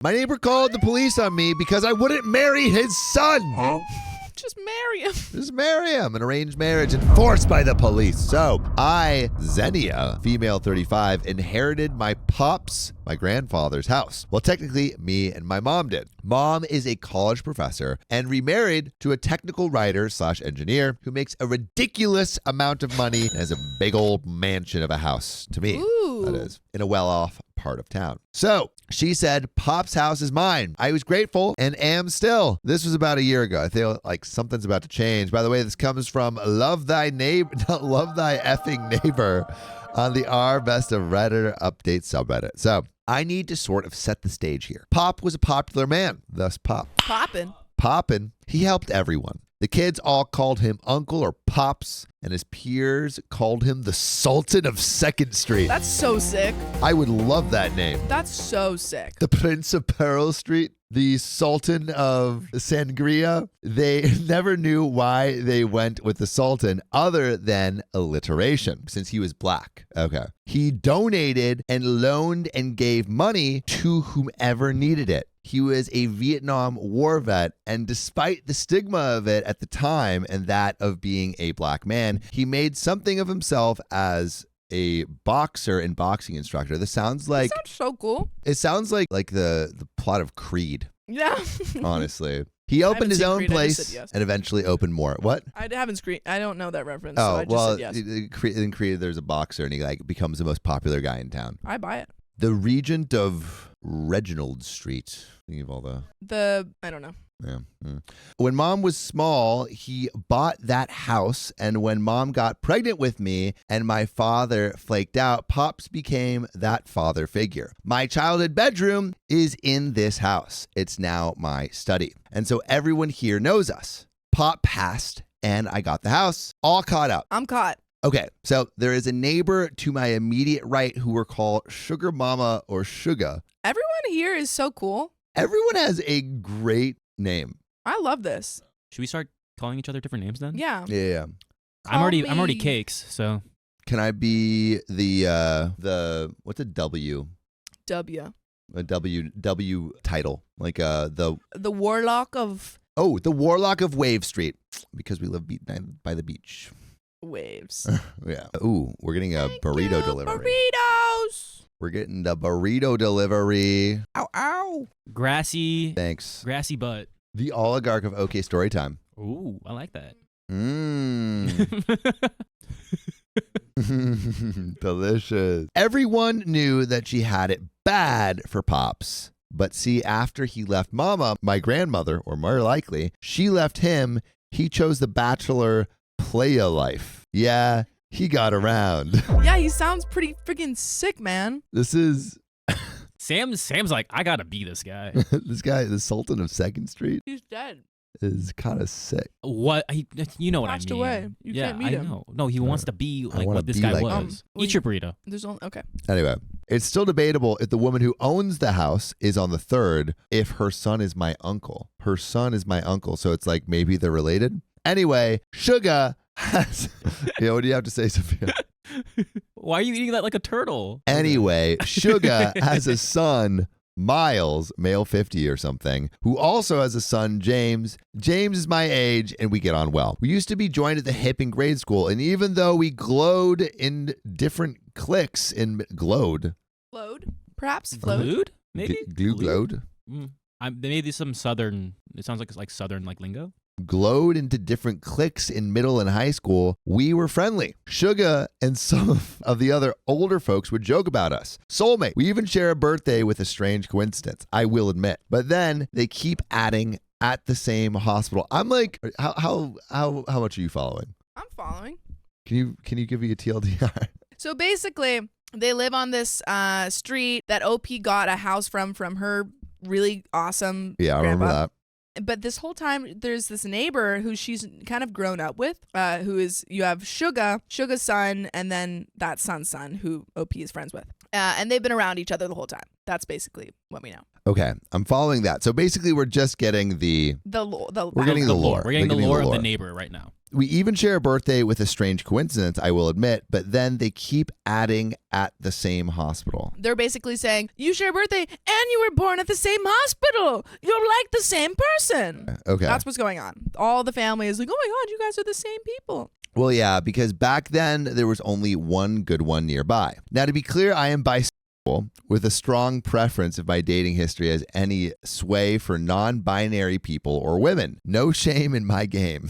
My neighbor called the police on me because I wouldn't marry his son. Huh? Just marry him. Just marry him. An arranged marriage enforced by the police. So I, Zennia, female 35, inherited my my grandfather's house. Well, technically, me and my mom did. Mom is a college professor and remarried to a technical writer / engineer who makes a ridiculous amount of money and has a big old mansion of a house. To me, Ooh. that is, in a well-off part of town. So she said, Pop's house is mine. I was grateful and am still. This was about a year ago. I feel like something's about to change. By the way, this comes from Love Thy Effing Neighbor on the Best of Redditor Updates subreddit. So I need to sort of set the stage here. Pop was a popular man, thus Pop. Poppin'. He helped everyone. The kids all called him Uncle or Pops, and his peers called him the Sultan of 2nd Street. That's so sick. I would love that name. That's so sick. The Prince of Pearl Street, the Sultan of Sangria. They never knew why they went with the Sultan other than alliteration, since he was black. Okay. He donated and loaned and gave money to whomever needed it. He was a Vietnam War vet, and despite the stigma of it at the time and that of being a black man, he made something of himself as a boxer and boxing instructor. This sounds like... That sounds so cool. It sounds like the plot of Creed. Yeah. Honestly. He opened his own Creed, place yes. and eventually opened more. What? I haven't screened. I don't know that reference. Oh, so I just well, said yes. in Creed, there's a boxer and he becomes the most popular guy in town. I buy it. The Regent of Reginald Street. Thinking of all I don't know. Yeah. When Mom was small, he bought that house, and when Mom got pregnant with me and my father flaked out, Pops became that father figure. My childhood bedroom is in this house. It's now my study. And so everyone here knows us. Pop passed, and I got the house all caught up. I'm caught. Okay, so there is a neighbor to my immediate right who were called Sugar Mama or Suga. Everyone here is so cool. Everyone has a great name. I love this. Should we start calling each other different names then? Yeah. Yeah. I'm already Cakes, so. Can I be the what's a W? W. A W title, like the Warlock of the Warlock of Wave Street, because we live by the beach. Waves. Yeah. Ooh, we're getting a burrito delivery. Burritos. We're getting the burrito delivery. Ow, ow. Grassy butt. The oligarch of OK Storytime. Ooh, I like that. Delicious. Everyone knew that she had it bad for Pops. But see, after he left Mama, my grandmother, or more likely, she left him, he chose the bachelor playa life. Yeah, he got around. Yeah, he sounds pretty freaking sick, man. This is... Sam's like, I gotta be this guy. This guy, the Sultan of 2nd Street, He's dead. is kind of sick. What? You know what I mean. Passed away. You can't meet him. I know. No, he wants to be like wanna what this be guy like was. Eat your burrito. There's only okay. Anyway, it's still debatable if the woman who owns the house is on the third, if her son is my uncle. Her son is my uncle, so it's like maybe they're related. Anyway, Suga has... Yeah, what do you have to say, Sophia? Why are you eating that like a turtle? Anyway, Suga has a son, Miles, male 50 or something, who also has a son, James. James is my age, and we get on well. We used to be joined at the hip in grade school, and even though we glowed in different cliques in glowed. Flowed? Perhaps flowed? Glued? Maybe? Glowed? Maybe some southern, it sounds like it's like southern like lingo. Glowed into different cliques in middle and high school, we were friendly. Suga and some of the other older folks would joke about us. Soulmate. We even share a birthday with a strange coincidence, I will admit. But then they keep adding at the same hospital. I'm like, how much are you following? I'm following. Can you give me a TLDR? So basically, they live on this street that OP got a house from her really awesome Yeah, I remember grandpa. that. But this whole time, there's this neighbor who she's kind of grown up with, who is, you have Suga's son, and then that son's son, who OP is friends with. And they've been around each other the whole time. That's basically what we know. Okay, I'm following that. So basically, we're just getting the lore. We're getting the lore. We're getting the lore of the neighbor right now. We even share a birthday with a strange coincidence, I will admit, but then they keep adding at the same hospital. They're basically saying, you share a birthday and you were born at the same hospital. You're like the same person. Okay. That's what's going on. All the family is like, oh my God, you guys are the same people. Well, yeah, because back then there was only one good one nearby. Now, to be clear, I am bisexual with a strong preference if my dating history has any sway for non-binary people or women. No shame in my game.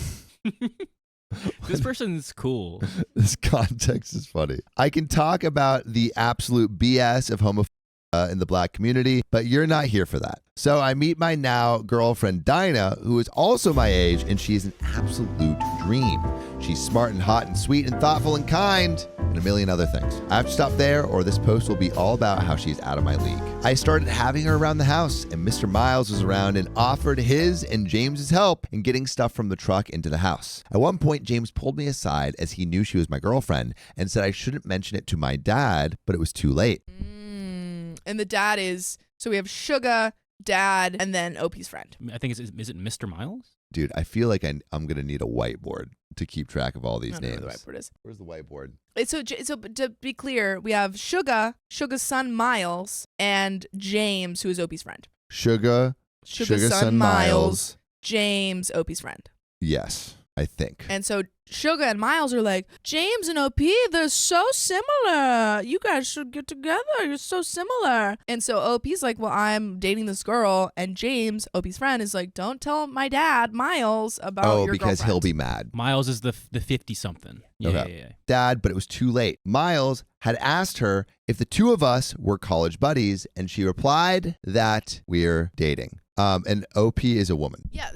This person's cool. This context is funny. I can talk about the absolute BS of homophobia in the Black community, but you're not here for that. So I meet my now girlfriend Dinah, who is also my age, and she's an absolute dream. She's smart and hot and sweet and thoughtful and kind, and a million other things. I have to stop there, or this post will be all about how she's out of my league. I started having her around the house, and Mr. Miles was around and offered his and James's help in getting stuff from the truck into the house. At one point, James pulled me aside as he knew she was my girlfriend and said I shouldn't mention it to my dad, but it was too late. And the dad is, so we have Sugar, dad, and then OP's friend. I think is it Mr. Miles? Dude, I feel like I'm going to need a whiteboard to keep track of all these I don't know names. where the whiteboard is. Where's the whiteboard? So to be clear, we have Sugar's son Miles, and James, who is OP's friend. Sugar son Miles. James, OP's friend. Yes, I think. And so Sugar and Miles are like, James and OP, they're so similar. You guys should get together. You're so similar. And so OP's like, well, I'm dating this girl. And James, OP's friend, is like, don't tell my dad, Miles, about your because girlfriend. he'll be mad. Miles is the 50-something. Yeah, Okay. yeah. Dad, but it was too late. Miles had asked her if the two of us were college buddies, and she replied that we're dating. And OP is a woman. Yeah,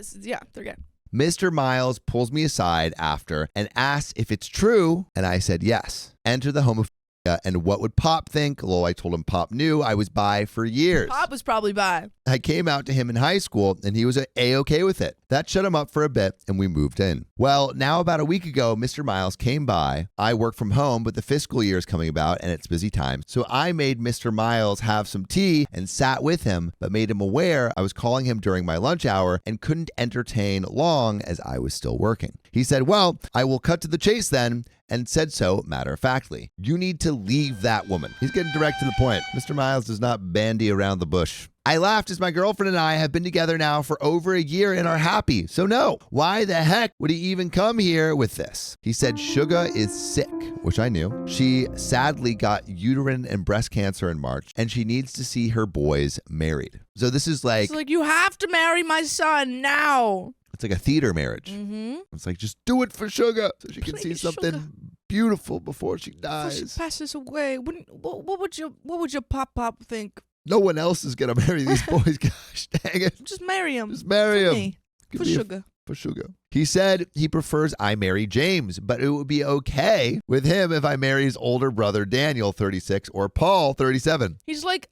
they're good. Mr. Miles pulls me aside after and asks if it's true, and I said yes. Enter the homophobia, and what would Pop think? Lol, I told him Pop knew I was bi for years. Pop was probably bi. I came out to him in high school, and he was A-okay with it. That shut him up for a bit, and we moved in. Well, now about a week ago, Mr. Miles came by. I work from home, but the fiscal year is coming about, and it's busy time. So I made Mr. Miles have some tea and sat with him, but made him aware I was calling him during my lunch hour and couldn't entertain long as I was still working. He said, well, I will cut to the chase then, and said so matter-of-factly. You need to leave that woman. He's getting direct to the point. Mr. Miles does not bandy around the bush. I laughed as my girlfriend and I have been together now for over a year and are happy. So no, why the heck would he even come here with this? He said Sugar is sick, which I knew. She sadly got uterine and breast cancer in March, and she needs to see her boys married. So this is like... It's like, you have to marry my son now. It's like a theater marriage. Mm-hmm. It's like, just do it for Sugar so she can see Please, something Sugar. beautiful before she Before dies. she passes away, what would your pop think? No one else is going to marry these boys. Gosh, dang it. Just marry him. Just marry For him. me. Give For me a- Sugar. For Sugar. He said he prefers I marry James, but it would be okay with him if I marry his older brother Daniel, 36, or Paul, 37. He's like,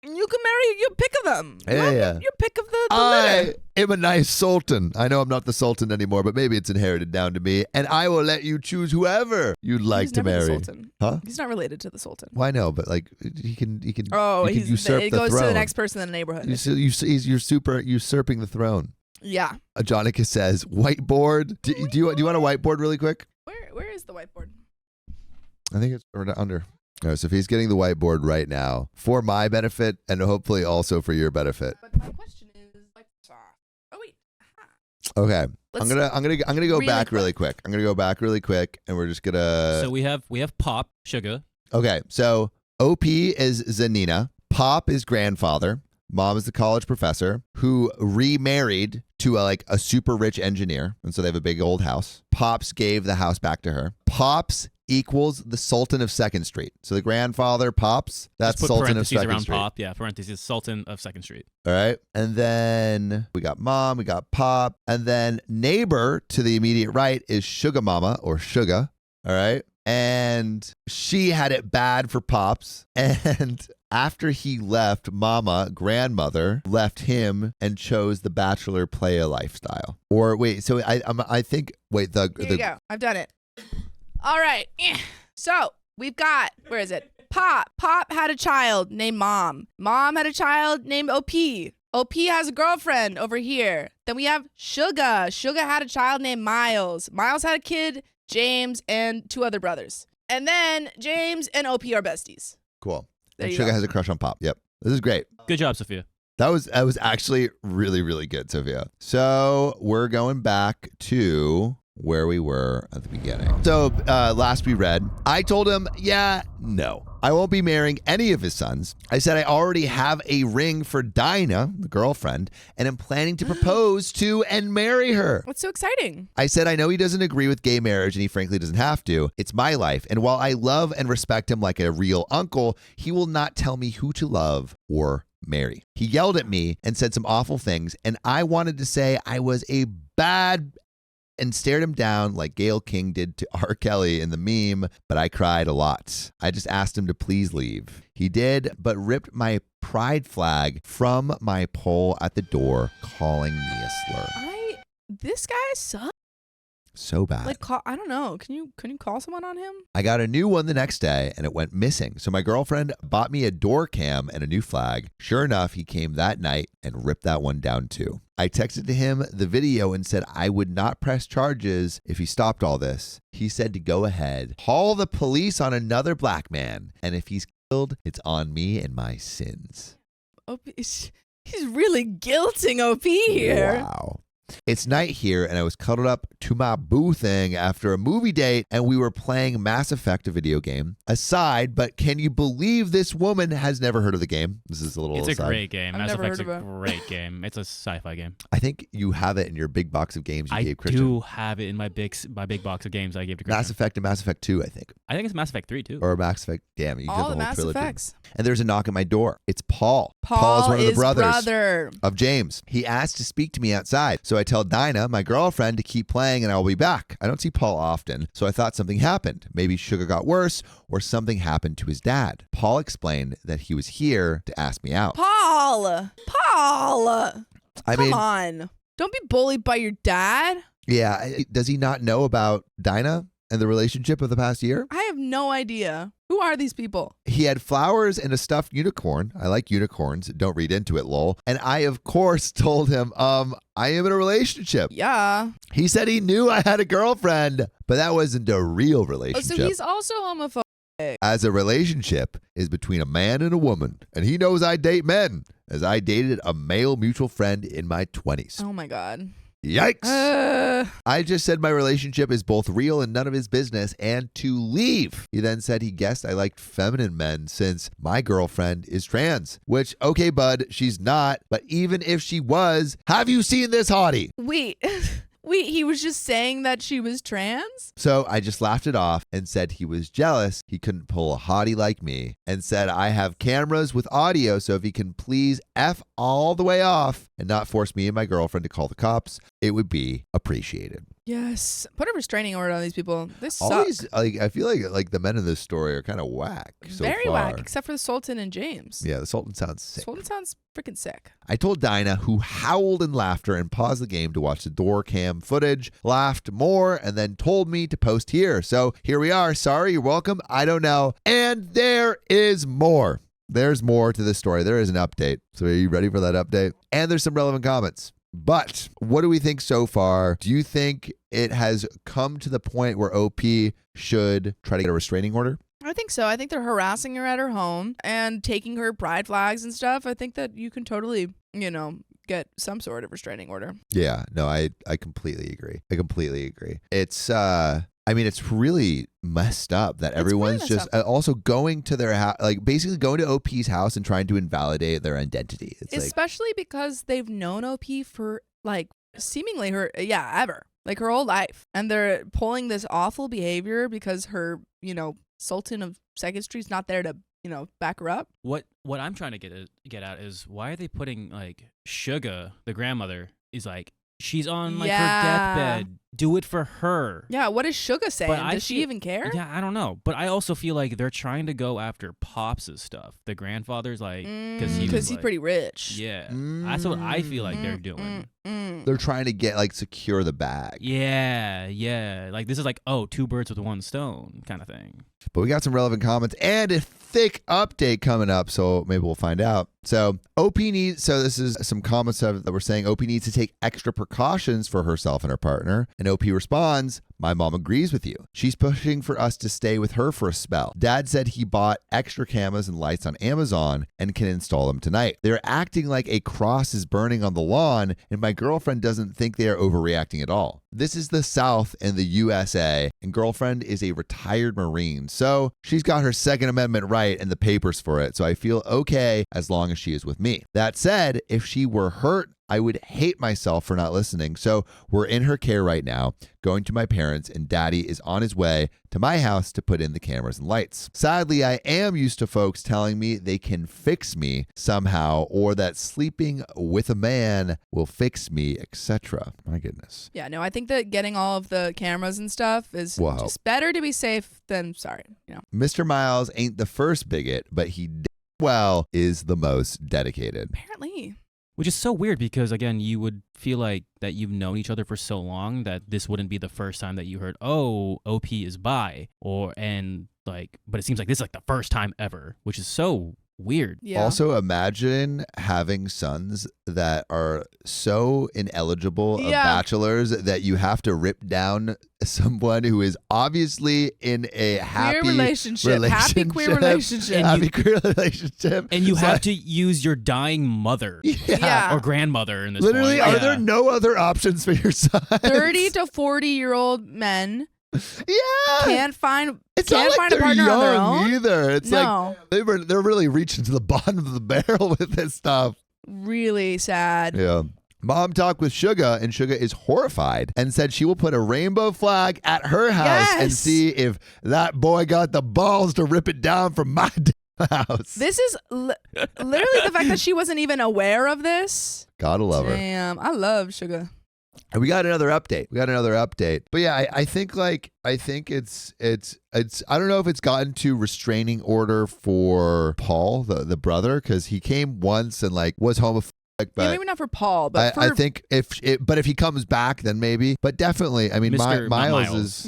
you can marry your pick of them. Yeah. Your pick of the I litter. am a nice sultan. I know I'm not the sultan anymore, but maybe it's inherited down to me, and I will let you choose whoever you'd like He's to never the marry. Sultan. Huh? He's not related to the Sultan. Why no? But like he can. Oh, he can usurp it the goes throne. to the next person in the neighborhood. You're super usurping the throne. Yeah. Jonica says whiteboard. Do you want a whiteboard really quick? Where is the whiteboard? I think it's under. All right, so if he's getting the whiteboard right now for my benefit and hopefully also for your benefit. But my question is like, oh wait. Okay. Let's I'm gonna go really back really quick. I'm gonna go back really quick, and we're just gonna. So we have Pop, Sugar. Okay, so OP is Zennia. Pop is grandfather. Mom is the college professor who remarried to a super rich engineer, and so they have a big old house. Pops gave the house back to her. Pops equals the Sultan of 2nd Street. So the grandfather, Pops, that's Just put Sultan of parentheses 2nd around Street. Pop. Yeah, parentheses, Sultan of 2nd Street. All right. And then we got Mom, we got Pop, and then neighbor to the immediate right is Sugar Mama or Sugar. All right. And she had it bad for Pops. And after he left, Mama, grandmother, left him and chose the bachelor playa lifestyle. Or wait, so I think, wait, Here you go. I've done it. All right. So we've got, where is it? Pop. Pop had a child named Mom. Mom had a child named OP. OP has a girlfriend over here. Then we have Suga. Suga had a child named Miles. Miles had a kid, James, and 2 other brothers. And then James and OP are besties. Cool. There And you Suga go. has a crush on Pop. Yep. This is great. Good job, Sophia. That was actually really, really good, Sophia. So we're going back to where we were at the beginning. So last we read, I told him, no, I won't be marrying any of his sons. I said I already have a ring for Dinah, the girlfriend, and am planning to propose to and marry her. What's so exciting? I said I know he doesn't agree with gay marriage and he frankly doesn't have to. It's my life. And while I love and respect him like a real uncle, he will not tell me who to love or marry. He yelled at me and said some awful things, and I wanted to say I was a bad and stared him down like Gayle King did to R. Kelly in the meme, but I cried a lot. I just asked him to please leave. He did, but ripped my pride flag from my pole at the door, calling me a slur. This guy sucks. So bad. Like, I don't know. Can you call someone on him? I got a new one the next day and it went missing. So my girlfriend bought me a door cam and a new flag. Sure enough, he came that night and ripped that one down too. I texted to him the video and said I would not press charges if he stopped all this. He said to go ahead, call the police on another black man. And if he's killed, it's on me and my sins. He's really guilting OP here. Wow. It's night here, and I was cuddled up to my boo thing after a movie date, and we were playing Mass Effect, a video game. Aside, but can you believe this woman has never heard of the game? This is a little It's aside. a great game. I've Mass never Effect's heard a of it. great game. It's a sci-fi game. I think you have it in your big box of games you I gave Christian. do have it in my big box of games I gave to Christian. Mass Effect and Mass Effect 2, I think. I think it's Mass Effect 3 too. Or Mass Effect, damn it, you All did the the whole Mass trilogy. Effects. And there's a knock at my door. It's Paul. Paul is one of the is brothers brother. of James. He asked to speak to me outside. So I tell Dinah, my girlfriend, to keep playing and I'll be back. I don't see Paul often, so I thought something happened. Maybe Sugar got worse or something happened to his dad. Paul explained that he was here to ask me out. Paul. I Come mean, on. Don't be bullied by your dad. yeah, does he not know about Dinah and the relationship of the past year? I have no idea. Who are these people? He had flowers and a stuffed unicorn. I like unicorns. Don't read into it, lol. And I, of course, told him, I am in a relationship. Yeah. He said he knew I had a girlfriend, but that wasn't a real Oh, relationship. so he's also homophobic. As a relationship is between a man and a woman, and he knows I date men, as I dated a male mutual friend in my 20s. Oh my God. Yikes. I just said my relationship is both real and none of his business and to leave. He then said he guessed I liked feminine men since my girlfriend is trans, which, okay, bud, she's not. But even if she was, have you seen this hottie? Wait, he was just saying that she was trans? So I just laughed it off and said he was jealous he couldn't pull a hottie like me and said I have cameras with audio, so if he can please F all the way off and not force me and my girlfriend to call the cops, it would be appreciated. Yes. Put a restraining order on these people. They suck. Always, I feel like the men in this story are kind of whack so Very far. whack, except for the Sultan and James. Yeah, the Sultan sounds sick. Sultan sounds freaking sick. I told Dinah, who howled in laughter and paused the game to watch the door cam footage, laughed more, and then told me to post here. So here we are. Sorry, you're welcome. I don't know. And there is more. There's more to this story. There is an update. So are you ready for that update? And there's some relevant comments. But what do we think so far? Do you think it has come to the point where OP should try to get a restraining order? I think so. I think they're harassing her at her home and taking her pride flags and stuff. I think that you can totally, get some sort of restraining order. Yeah, no, I completely agree. It's it's really messed up that everyone's really messed just also going to their house, like basically going to OP's house and trying to invalidate their identity. It's Especially because they've known OP for seemingly ever, like her whole life. And they're pulling this awful behavior because her, Sultan of Second Street's not there to, back her up. What I'm trying to get at is why are they putting Suga, the grandmother, is she's on her deathbed do it for her. Yeah, what is Suga saying? But Does she even care? Yeah, I don't know. But I also feel like they're trying to go after Pops' stuff. The grandfather's like, because he's pretty rich. Yeah, that's what I feel like they're doing. They're trying to get secure the bag. Yeah. Like this is like, oh, 2 birds with 1 stone kind of thing. But we got some relevant comments and a thick update coming up, so maybe we'll find out. So this is some comments that were saying OP needs to take extra precautions for herself and her partner. And OP responds, my mom agrees with you. She's pushing for us to stay with her for a spell. Dad said he bought extra cameras and lights on Amazon and can install them tonight. They're acting like a cross is burning on the lawn, and my girlfriend doesn't think they are overreacting at all. This is the South in the USA, and girlfriend is a retired Marine, so she's got her Second Amendment right and the papers for it, so I feel okay as long as she is with me. That said, if she were hurt, I would hate myself for not listening. So we're in her care right now, going to my parents, and Daddy is on his way to my house to put in the cameras and lights. Sadly, I am used to folks telling me they can fix me somehow, or that sleeping with a man will fix me, etc. My goodness. Yeah, no, I think that getting all of the cameras and stuff is just better to be safe than sorry. Mr. Miles ain't the first bigot, but he is the most dedicated. Apparently. Which is so weird because, again, you would feel like that you've known each other for so long that this wouldn't be the first time that you heard, oh, OP is bi. But it seems like this is like the first time ever, which is so weird. Yeah. Also, imagine having sons that are so ineligible of bachelors that you have to rip down someone who is obviously in a happy relationship. Happy queer relationship. And you have to use your dying mother or grandmother in this Literally, point. are there no other options for your son? 30 to 40-year-old men can't find a partner on their own either. It's like they're really reaching to the bottom of the barrel with this stuff. Really sad. Yeah. Mom talked with Suga, and Suga is horrified and said she will put a rainbow flag at her house and see if that boy got the balls to rip it down from my house. This is literally the fact that she wasn't even aware of this. Gotta love her. Damn, I love Suga. And we got another update. But yeah, I think it's I don't know if it's gotten to restraining order for Paul, the brother, because he came once and was homophobic. But maybe not for Paul, but I think if he comes back, then maybe. But definitely, I mean, Miles is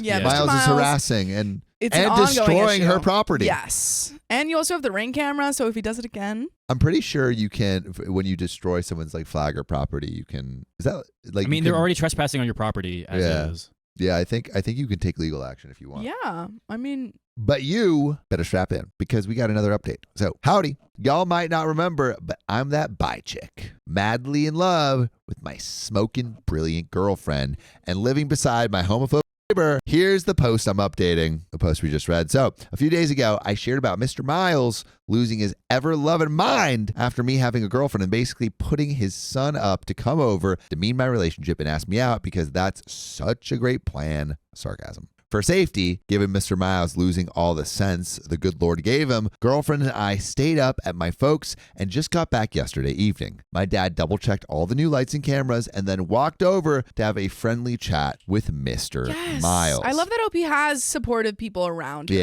harassing and destroying her property. Yes, and you also have the Ring camera, so if he does it again, I'm pretty sure you can. When you destroy someone's flag or property, you can. Is that like? I mean, they're already trespassing on your property as is. Yeah, I think you can take legal action if you want. Yeah, I mean. But you better strap in because we got another update. So, howdy. Y'all might not remember, but I'm that bi chick, madly in love with my smoking brilliant girlfriend and living beside my homophobic neighbor. Here's the post I'm updating, the post we just read. So, a few days ago, I shared about Mr. Miles losing his ever-loving mind after me having a girlfriend and basically putting his son up to come over, demean my relationship, and ask me out because that's such a great plan. Sarcasm. For safety, given Mr. Miles losing all the sense the good Lord gave him, girlfriend and I stayed up at my folks and just got back yesterday evening. My dad double-checked all the new lights and cameras and then walked over to have a friendly chat with Mr. Miles. I love that OP has supportive people around her.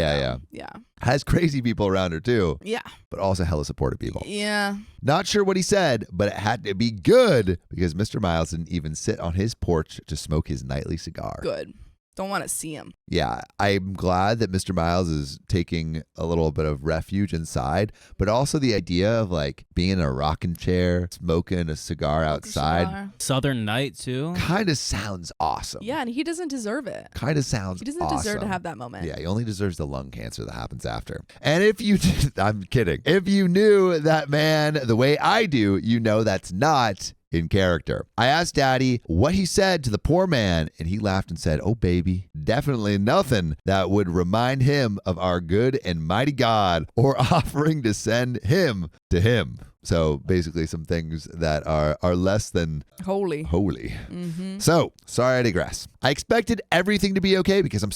Yeah. Has crazy people around her too. Yeah. But also hella supportive people. Yeah. Not sure what he said, but it had to be good because Mr. Miles didn't even sit on his porch to smoke his nightly cigar. Good. Don't want to see him. Yeah, I'm glad that Mr. Miles is taking a little bit of refuge inside, but also the idea of being in a rocking chair, smoking a cigar outside. Southern night too. Kind of sounds awesome. Yeah, and he doesn't deserve it. Kind of sounds awesome. He doesn't deserve to have that moment. Yeah, he only deserves the lung cancer that happens after. And if you, I'm kidding. If you knew that man the way I do, you know that's not in character. I asked Daddy what he said to the poor man, and he laughed and said, "Oh, baby, definitely nothing that would remind him of our good and mighty God or offering to send him to him." So basically some things that are less than holy. Mm-hmm. So, sorry I digress. I expected everything to be okay because I'm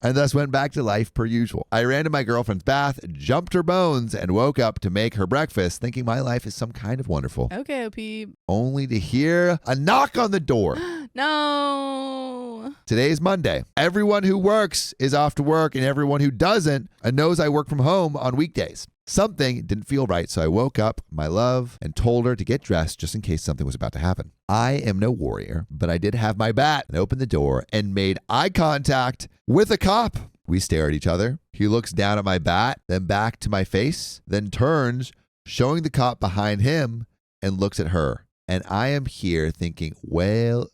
and thus went back to life per usual. I ran to my girlfriend's bath, jumped her bones, and woke up to make her breakfast, thinking my life is some kind of wonderful. Okay, OP. Only to hear a knock on the door. No. Today's Monday. Everyone who works is off to work, and everyone who doesn't knows I work from home on weekdays. Something didn't feel right, so I woke up my love and told her to get dressed just in case something was about to happen. I am no warrior, but I did have my bat and opened the door and made eye contact with a cop. We stare at each other. He looks down at my bat, then back to my face, then turns, showing the cop behind him, and looks at her. And I am here thinking, well,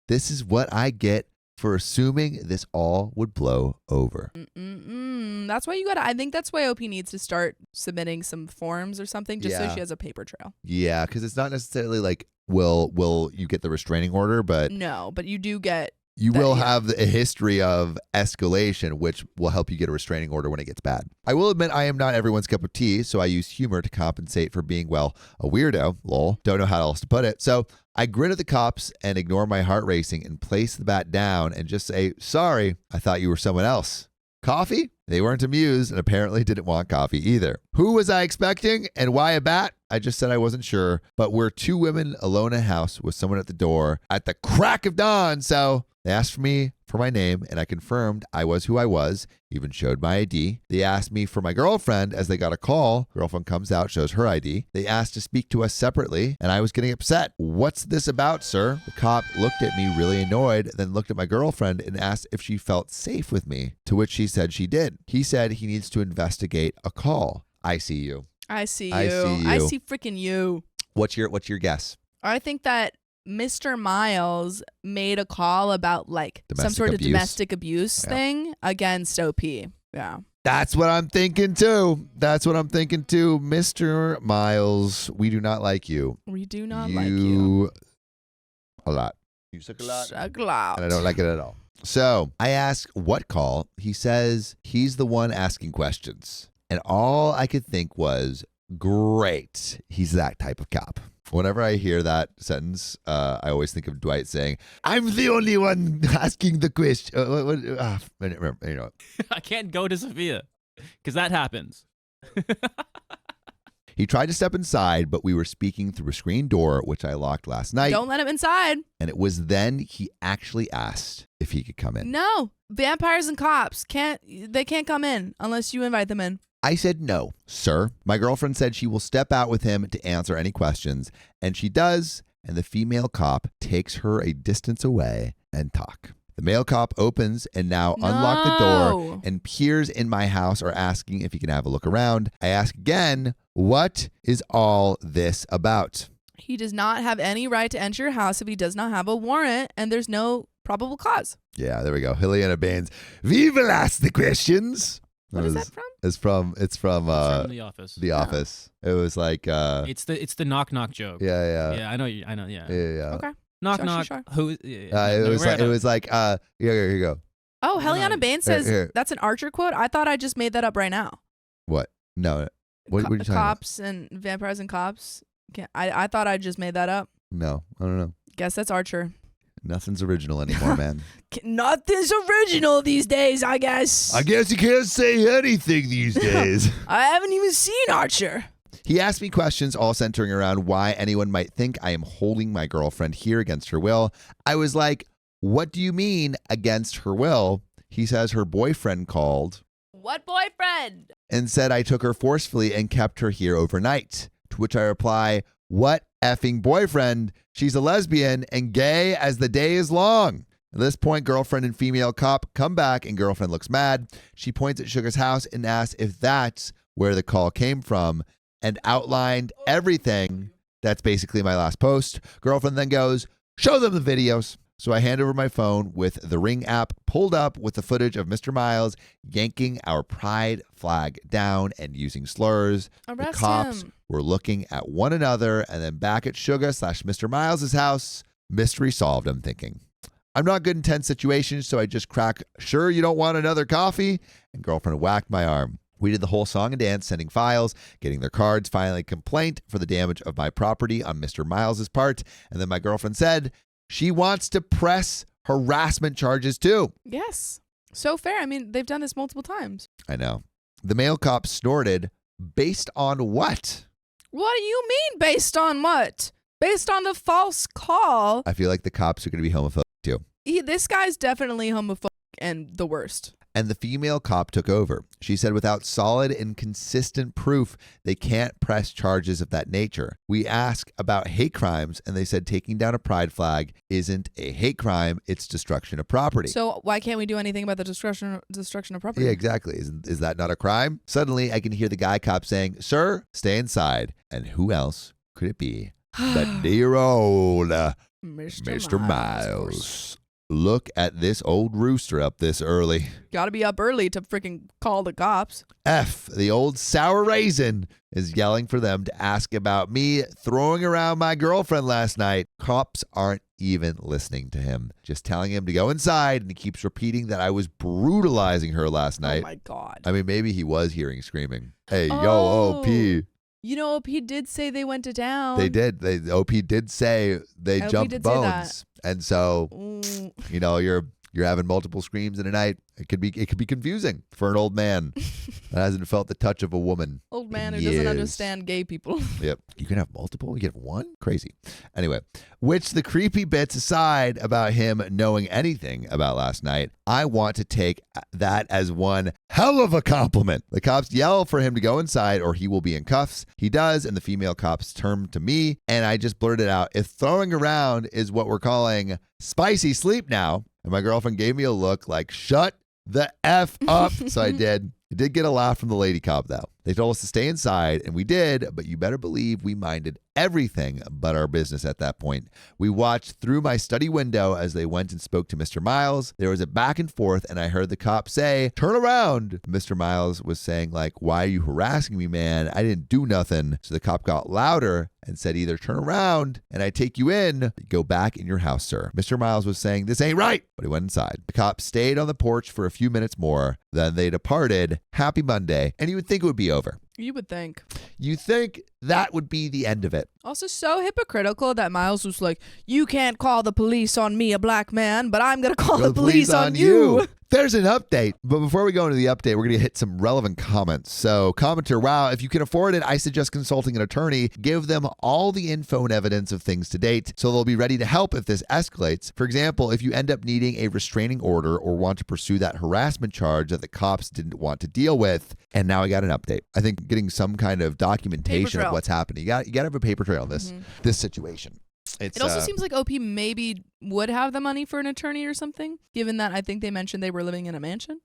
this is what I get for assuming this all would blow over. That's why I think that's why OP needs to start submitting some forms or something just so she has a paper trail. Yeah, because it's not necessarily like, will you get the restraining order, but... No, but you do get... You will have a history of escalation, which will help you get a restraining order when it gets bad. I will admit I am not everyone's cup of tea, so I use humor to compensate for being, well, a weirdo. Lol. Don't know how else to put it. So I grin at the cops and ignore my heart racing and place the bat down and just say, sorry, I thought you were someone else. Coffee? They weren't amused and apparently didn't want coffee either. Who was I expecting and why a bat? I just said I wasn't sure, but we're two women alone in a house with someone at the door at the crack of dawn, so they asked me for my name, and I confirmed I was who I was, even showed my ID. They asked me for my girlfriend as they got a call. Girlfriend comes out, shows her ID. They asked to speak to us separately, and I was getting upset. What's this about, sir? The cop looked at me really annoyed, then looked at my girlfriend and asked if she felt safe with me, to which she said she did. He said he needs to investigate a call. I see you. I see you. I see freaking you. What's your guess? I think that Mr. Miles made a call about like some sort of domestic abuse thing against OP. Yeah. That's what I'm thinking too. Mr. Miles, we do not like you. We do not like you. A lot. You suck a lot. Suck a lot. And I don't like it at all. So I ask what call. He says he's the one asking questions. And all I could think was, great. He's that type of cop. Whenever I hear that sentence, I always think of Dwight saying, I'm the only one asking the question. I can't go to Sophia because that happens. He tried to step inside, but we were speaking through a screen door, which I locked last night. Don't let him inside. And it was then he actually asked if he could come in. No, vampires and cops can't come in unless you invite them in. I said, no, sir. My girlfriend said she will step out with him to answer any questions, and she does, and the female cop takes her a distance away and talk. The male cop opens and now unlock the door and peers in my house or asking if he can have a look around. I ask again, what is all this about? He does not have any right to enter your house if he does not have a warrant, and there's no probable cause. Yeah, there we go. Hilliana Baines. We will ask the questions. What is that from? It's from The Office. The Office. It was like it's the knock knock joke. Yeah. I know. Yeah. Okay. Knock knock. Sure. Who? It was like here you go. Oh, Helliana Baines says here. That's an Archer quote. I thought I just made that up right now. What? No. What are you talking cops about? And vampires and cops. I thought I just made that up. No, I don't know. Guess that's Archer. Nothing's original anymore, man. Nothing's original these days, I guess. I guess you can't say anything these days. I haven't even seen Archer. He asked me questions all centering around why anyone might think I am holding my girlfriend here against her will. I was like, what do you mean against her will? He says her boyfriend called. What boyfriend? And said I took her forcefully and kept her here overnight. To which I reply, what effing boyfriend? She's a lesbian and gay as the day is long. At this point, girlfriend and female cop come back and girlfriend looks mad. She points at Sugar's house and asks if that's where the call came from and outlined everything. That's basically my last post. Girlfriend then goes, show them the videos. So I hand over my phone with the Ring app pulled up with the footage of Mr. Miles yanking our pride flag down and using slurs. Arrest the cops him. were looking at one another and then back at Sugar/Mr. Miles' house. Mystery solved, I'm thinking. I'm not good in tense situations, so I just crack, sure you don't want another coffee? And girlfriend whacked my arm. We did the whole song and dance, sending files, getting their cards, filing a complaint for the damage of my property on Mr. Miles' part. And then my girlfriend said she wants to press harassment charges too. Yes. So fair. I mean, they've done this multiple times. I know. The male cop snorted, based on what? What do you mean based on what? Based on the false call, I feel like the cops are going to be homophobic too. this guy's definitely homophobic and the worst. And the female cop took over. She said without solid and consistent proof, they can't press charges of that nature. We asked about hate crimes, and they said taking down a pride flag isn't a hate crime, it's destruction of property. So why can't we do anything about the destruction of property? Yeah, exactly. Is that not a crime? Suddenly, I can hear the guy cop saying, "Sir, stay inside." And who else could it be but dear old Mr. Miles? Look at this old rooster up this early. Gotta be up early to freaking call the cops. F, the old sour raisin, is yelling for them to ask about me throwing around my girlfriend last night. Cops aren't even listening to him, just telling him to go inside, and he keeps repeating that I was brutalizing her last night. Oh my God. I mean, maybe he was hearing screaming. Hey, yo, Oh. OP. You know, OP did say they went to town. They did. OP did say they OP jumped did say that. bones. And so, Mm. you know, you're having multiple screams in a night. It could be confusing for an old man that hasn't felt the touch of a woman. Old man in who doesn't years. understand gay people. Yep. You can have multiple? You get one? Crazy. Anyway, which the creepy bits aside about him knowing anything about last night, I want to take that as one hell of a compliment. The cops yell for him to go inside or he will be in cuffs. He does, and the female cops turn to me, and I just blurted out, if throwing around is what we're calling spicy sleep now, and my girlfriend gave me a look like, shut the F up. So I did. I did get a laugh from the lady cop, though. They told us to stay inside, and we did, but you better believe we minded everything but our business at that point. We watched through my study window as they went and spoke to Mr. Miles. There was a back and forth, and I heard the cop say, turn around. Mr. Miles was saying, like, why are you harassing me, man? I didn't do nothing. So the cop got louder and said, either turn around and I take you in, go back in your house, sir. Mr. Miles was saying, this ain't right, but he went inside. The cop stayed on the porch for a few minutes more. Then they departed. Happy Monday. And you would think it would be over. You would think. You think that would be the end of it. Also, so hypocritical that Miles was like, you can't call the police on me, a black man, but I'm going to call the police on you. There's an update. But before we go into the update, we're going to hit some relevant comments. So, commenter, wow, if you can afford it, I suggest consulting an attorney. Give them all the info and evidence of things to date so they'll be ready to help if this escalates. For example, if you end up needing a restraining order or want to pursue that harassment charge that the cops didn't want to deal with. And now I got an update. I think getting some kind of documentation of what's happening. You got to have a paper trail on this situation. It also seems like OP maybe would have the money for an attorney or something, given that I think they mentioned they were living in a mansion.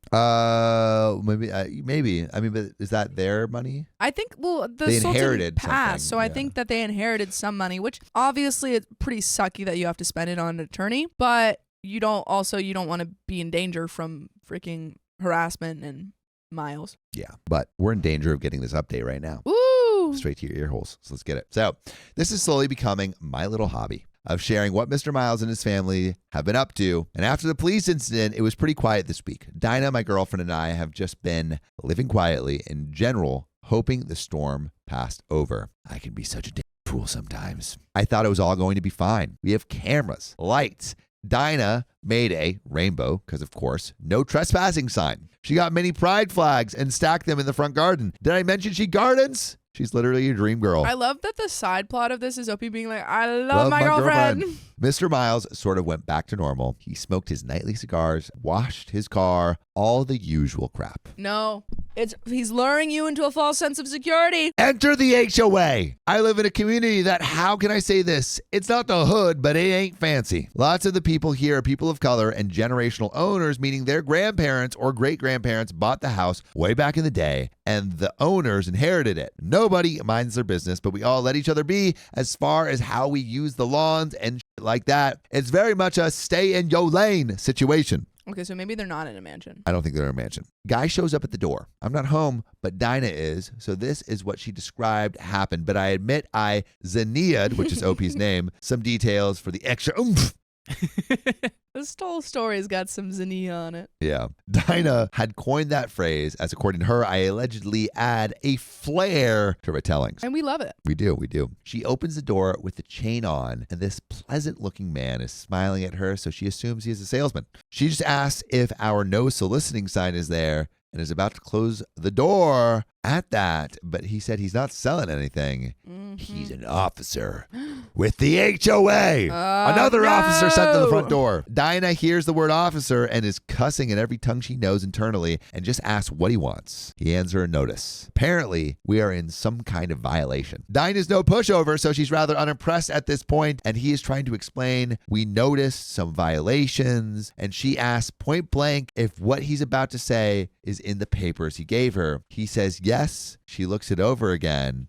Maybe. I mean, but is that their money? I think, well, They Sultan inherited passed, so something, I think that they inherited some money, which obviously it's pretty sucky that you have to spend it on an attorney, but you don't want to be in danger from freaking harassment and Miles. Yeah, but we're in danger of getting this update right now. Woo! Straight to your ear holes. So let's get it. So this is slowly becoming my little hobby of sharing what Mr. Miles and his family have been up to. And after the police incident, it was pretty quiet this week. Dinah, my girlfriend, and I have just been living quietly in general, hoping the storm passed over. I can be such a damn fool sometimes. I thought it was all going to be fine. We have cameras, lights. Dinah made a rainbow, because of course, no trespassing sign. She got many pride flags and stacked them in the front garden. Did I mention she gardens? She's literally a dream girl. I love that the side plot of this is OP being like, I love my girlfriend. Mr. Miles sort of went back to normal. He smoked his nightly cigars, washed his car, all the usual crap. No, he's luring you into a false sense of security. Enter the HOA. I live in a community that, how can I say this? It's not the hood, but it ain't fancy. Lots of the people here are people of color and generational owners, meaning their grandparents or great-grandparents bought the house way back in the day, and the owners inherited it. Nobody minds their business, but we all let each other be as far as how we use the lawns and shit like that. It's very much a stay in your lane situation. Okay, so maybe they're not in a mansion. I don't think they're in a mansion. Guy shows up at the door. I'm not home, but Dinah is. So this is what she described happened. But I admit I Zennia'd, which is OP's name, some details for the extra oomph. This whole story's got some Zennia on it. Yeah. Dinah had coined that phrase as, according to her, I allegedly add a flair to retellings. And we love it. We do. She opens the door with the chain on, and this pleasant-looking man is smiling at her, so she assumes he is a salesman. She just asks if our no soliciting sign is there and is about to close the door. at that, but he said he's not selling anything. Mm-hmm. He's an officer with the HOA. Another officer sent to the front door. Dinah hears the word officer and is cussing in every tongue she knows internally and just asks what he wants. He hands her a notice. Apparently, we are in some kind of violation. Dinah's no pushover, so she's rather unimpressed at this point, and he is trying to explain we noticed some violations, and she asks point blank if what he's about to say is in the papers he gave her. He says yes. She looks it over again.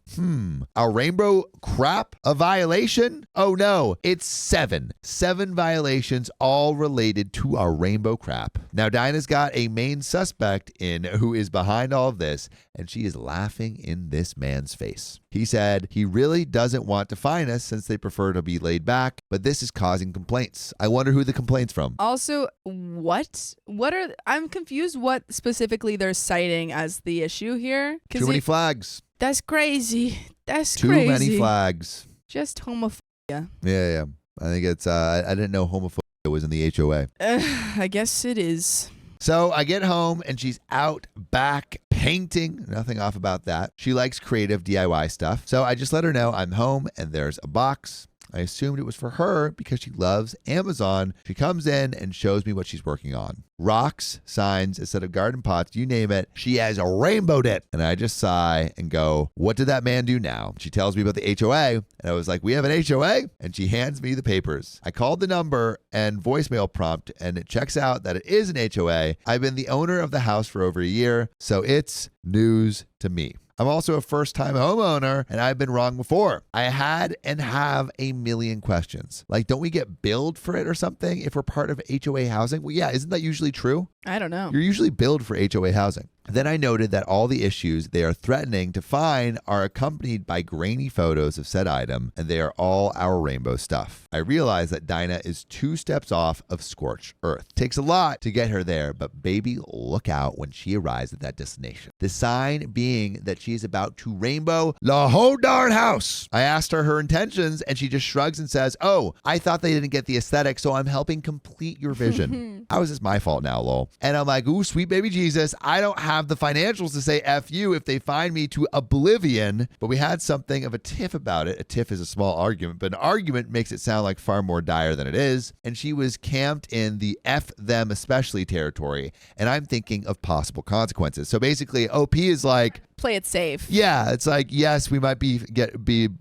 Our rainbow crap? A violation? Oh no, it's 7. 7 violations, all related to our rainbow crap. Now Dinah's got a main suspect in who is behind all of this, and she is laughing in this man's face. He said he really doesn't want to fine us since they prefer to be laid back, but this is causing complaints. I wonder who the complaint's from. Also, I'm confused what specifically they're citing as the issue here. Too many flags. That's crazy. Too many flags. Just homophobia. Yeah. I think it's, I didn't know homophobia was in the HOA. I guess it is. So I get home and she's out back painting. Nothing off about that. She likes creative DIY stuff. So I just let her know I'm home and there's a box. I assumed it was for her because she loves Amazon. She comes in and shows me what she's working on. Rocks, signs, a set of garden pots, you name it. She has rainbowed it. And I just sigh and go, what did that man do now? She tells me about the HOA. And I was like, we have an HOA? And she hands me the papers. I called the number and voicemail prompt, and it checks out that it is an HOA. I've been the owner of the house for over a year, so it's news to me. I'm also a first-time homeowner, and I've been wrong before. I had and have a million questions. Like, don't we get billed for it or something if we're part of HOA housing? Well, yeah, isn't that usually true? I don't know. You're usually billed for HOA housing. Then I noted that all the issues they are threatening to fine are accompanied by grainy photos of said item, and they are all our rainbow stuff. I realize that Dinah is 2 steps off of Scorched Earth. Takes a lot to get her there, but baby, look out when she arrives at that destination. The sign being that she is about to rainbow the whole darn house. I asked her intentions, and she just shrugs and says, oh, I thought they didn't get the aesthetic, so I'm helping complete your vision. How is this my fault now, lol? And I'm like, ooh, sweet baby Jesus, I don't have the financials to say F you if they find me to oblivion, but we had something of a tiff about it. A tiff is a small argument, but an argument makes it sound like far more dire than it is. And she was camped in the F them especially territory, and I'm thinking of possible consequences. So basically, OP is like, play it safe. Yeah, it's like, yes, we might be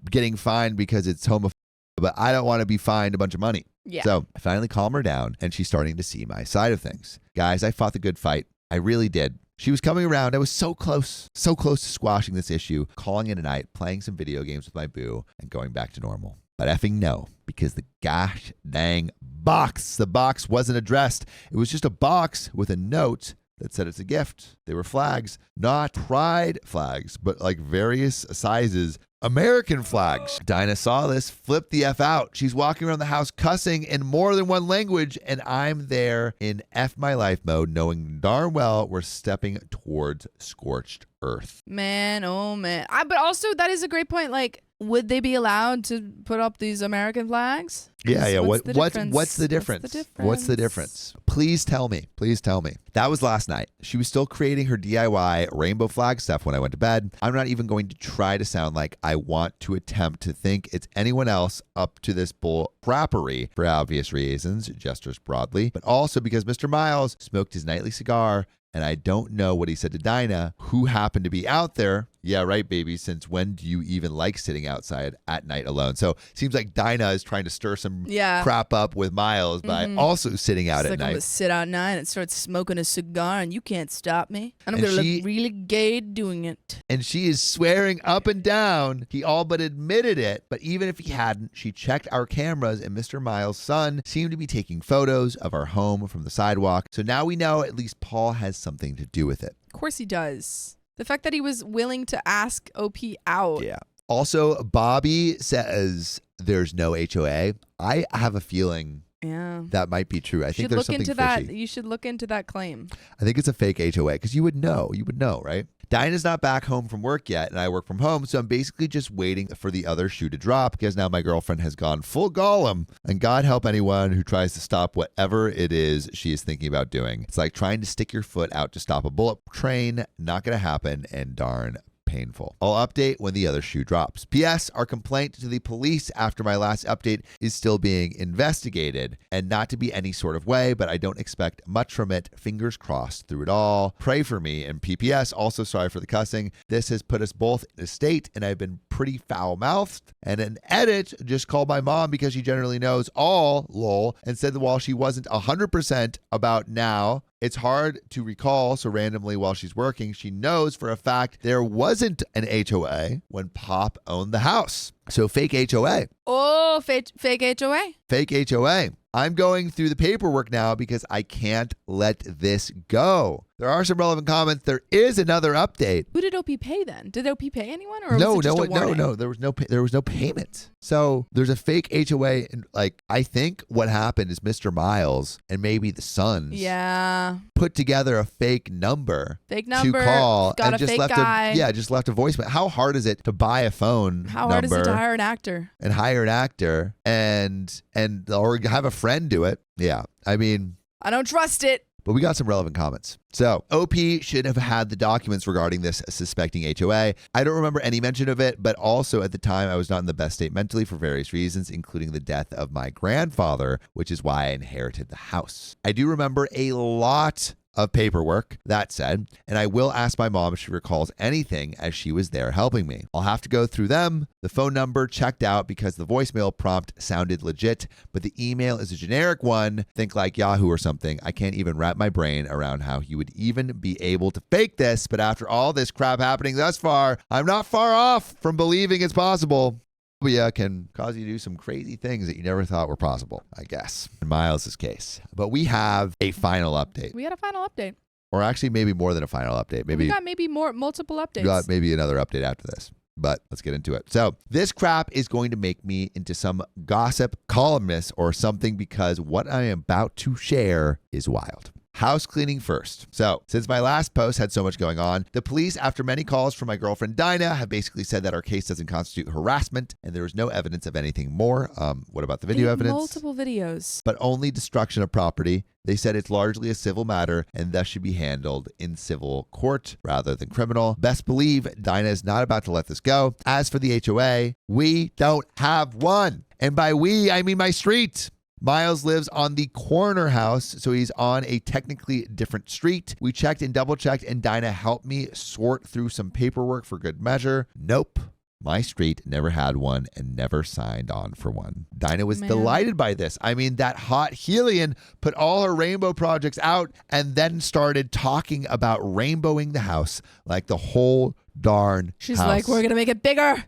getting fined because it's homophobic, but I don't want to be fined a bunch of money. Yeah. So I finally calm her down, and she's starting to see my side of things. Guys, I fought the good fight. I really did. She was coming around. I was so close to squashing this issue, calling it a night, playing some video games with my boo, and going back to normal. But effing no, because the gosh dang box, the box wasn't addressed. It was just a box with a note that said it's a gift. They were flags, not pride flags, but like various sizes. American flags. Dinah saw this, flipped the F out. She's walking around the house cussing in more than one language, and I'm there in F my life mode, knowing darn well we're stepping towards Scorched Earth. Man, oh man. But also, that is a great point. Like, would they be allowed to put up these American flags? Yeah. What's the difference? What's the difference? Please tell me. That was last night. She was still creating her DIY rainbow flag stuff when I went to bed. I'm not even going to try to sound like I want to attempt to think it's anyone else up to this bull crappery for obvious reasons, gestures broadly, but also because Mr. Miles smoked his nightly cigar, and I don't know what he said to Dinah, who happened to be out there. Yeah, right, baby. Since when do you even like sitting outside at night alone? So it seems like Dinah is trying to stir some crap up with Miles by also sitting out at night. I'm going to sit out at night and start smoking a cigar, and you can't stop me. And I'm going to look really gay doing it. And she is swearing up and down. He all but admitted it. But even if he hadn't, she checked our cameras, and Mr. Miles' son seemed to be taking photos of our home from the sidewalk. So now we know at least Paul has something to do with it. Of course he does. The fact that he was willing to ask OP out. Yeah. Also, Bobby says there's no HOA. I have a feeling that might be true. I think there's something fishy. You should look into that claim. I think it's a fake HOA because you would know, right? Dinah's not back home from work yet, and I work from home, so I'm basically just waiting for the other shoe to drop because now my girlfriend has gone full Gollum. And God help anyone who tries to stop whatever it is she is thinking about doing. It's like trying to stick your foot out to stop a bullet train. Not going to happen, and darn painful. I'll update when the other shoe drops. P.S. Our complaint to the police after my last update is still being investigated, and not to be any sort of way, but I don't expect much from it. Fingers crossed through it all. Pray for me. And P.P.S. Also sorry for the cussing. This has put us both in a state, and I've been pretty foul-mouthed. And an edit just called my mom because she generally knows all, lol, and said that while she wasn't 100% about now, it's hard to recall, so randomly while she's working, she knows for a fact there wasn't an HOA when Pop owned the house. So fake HOA. Oh, fake HOA. Fake HOA. I'm going through the paperwork now because I can't let this go. There are some relevant comments. There is another update. Who did OP pay then? Did OP pay anyone, or No. was it just a warning? No. There was no payment. So there's a fake HOA, and like I think what happened is Mr. Miles and maybe the Sons put together a fake number to call got and a just fake left guy. just left a voicemail. How hard is it to buy a phone How number hard is it to hire an actor? and hire an actor and or have a friend do it? Yeah, I mean, I don't trust it. but we got some relevant comments. So OP should have had the documents regarding this suspecting HOA. I don't remember any mention of it, but also at the time I was not in the best state mentally for various reasons, including the death of my grandfather, which is why I inherited the house. I do remember a lot of paperwork, that said, and I will ask my mom if she recalls anything as she was there helping me. I'll have to go through them. The phone number checked out because the voicemail prompt sounded legit, but the email is a generic one. Think like Yahoo or something. I can't even wrap my brain around how he would even be able to fake this, but after all this crap happening thus far, I'm not far off from believing it's possible. Can cause you to do some crazy things that you never thought were possible, I guess, in Miles' case. But we have a final update. We had a final update. Or actually maybe more than a final update. We got multiple updates. We got maybe another update after this. But let's get into it. So this crap is going to make me into some gossip columnist or something because what I am about to share is wild. House cleaning first. So, since my last post had so much going on, the police, after many calls from my girlfriend Dinah, have basically said that our case doesn't constitute harassment and there is no evidence of anything more. What about the video evidence? Multiple videos. But only destruction of property. They said it's largely a civil matter and thus should be handled in civil court rather than criminal. Best believe Dinah is not about to let this go. As for the HOA, we don't have one. And by we, I mean my street. Miles lives on the corner house, so he's on a technically different street. We checked and double checked, and Dinah helped me sort through some paperwork for good measure. Nope. My street never had one and never signed on for one. Dinah was delighted by this. I mean, that hot Helian put all her rainbow projects out and then started talking about rainbowing the house like the whole darn She's house. like, we're going to make it bigger.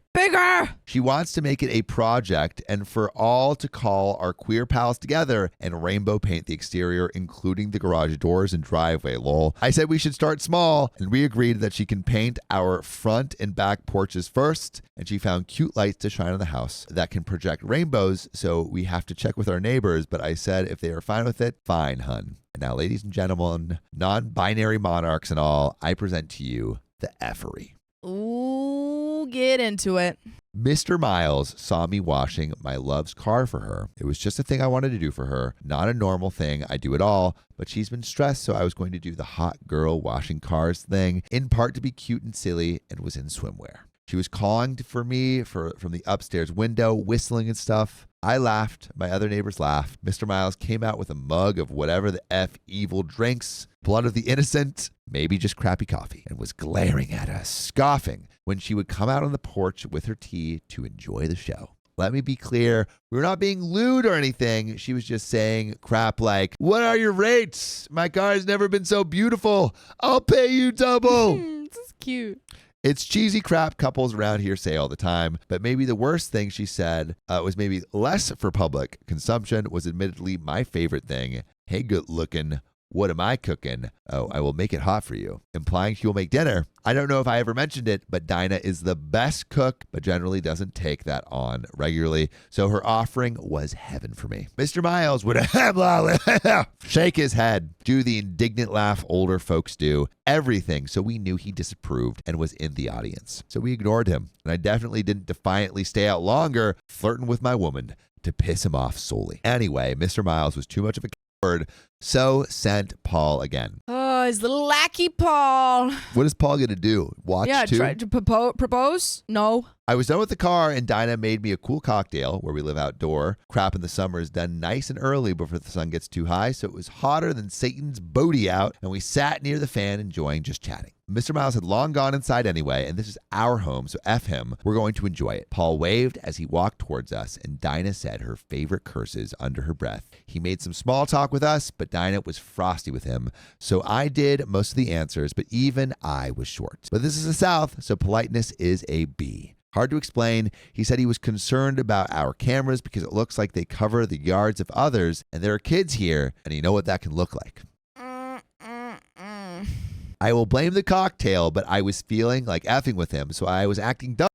She wants to make it a project and for all to call our queer pals together and rainbow paint the exterior, including the garage doors and driveway, lol. I said we should start small, and we agreed that she can paint our front and back porches first, and she found cute lights to shine on the house that can project rainbows, so we have to check with our neighbors, but I said if they are fine with it, fine, hun. And now, ladies and gentlemen, non-binary monarchs and all, I present to you the effery. Ooh, get into it. Mr. Miles saw me washing my love's car for her. It was just a thing I wanted to do for her, not a normal thing. I do it all, but she's been stressed, so I was going to do the hot girl washing cars thing, in part to be cute and silly, and was in swimwear. She was calling for me from the upstairs window, whistling and stuff. I laughed. My other neighbors laughed. Mr. Miles came out with a mug of whatever the F evil drinks, blood of the innocent, maybe just crappy coffee, and was glaring at us, scoffing when she would come out on the porch with her tea to enjoy the show. Let me be clear, we were not being lewd or anything. She was just saying crap like, what are your rates? My car has never been so beautiful. I'll pay you double. This is cute. It's cheesy crap couples around here say all the time, but maybe the worst thing she said was maybe less for public consumption was admittedly my favorite thing. Hey, good looking, What am I cooking? Oh, I will make it hot for you, implying she will make dinner. I don't know if I ever mentioned it, but Dinah is the best cook, but generally doesn't take that on regularly. So her offering was heaven for me. Mr. Miles would shake his head, do the indignant laugh older folks do, everything. So we knew he disapproved and was in the audience. So we ignored him. And I definitely didn't defiantly stay out longer, flirting with my woman to piss him off solely. Anyway, Mr. Miles was too much of a coward, so sent Paul again. Oh, his little lackey Paul. What is Paul going to do? Watch too? Try to propose? No. I was done with the car, and Dinah made me a cool cocktail where we live outdoor. Crap in the summer is done nice and early before the sun gets too high, so it was hotter than Satan's bodie out, and we sat near the fan enjoying just chatting. Mr. Miles had long gone inside anyway, and this is our home, so F him. We're going to enjoy it. Paul waved as he walked towards us, and Dinah said her favorite curses under her breath. He made some small talk with us, but Dinah was frosty with him, so I did most of the answers, but even I was short. But this is the South, so politeness is a B. Hard to explain. He said he was concerned about our cameras because it looks like they cover the yards of others, and there are kids here, and you know what that can look like. I will blame the cocktail, but I was feeling like effing with him, so I was acting dumb.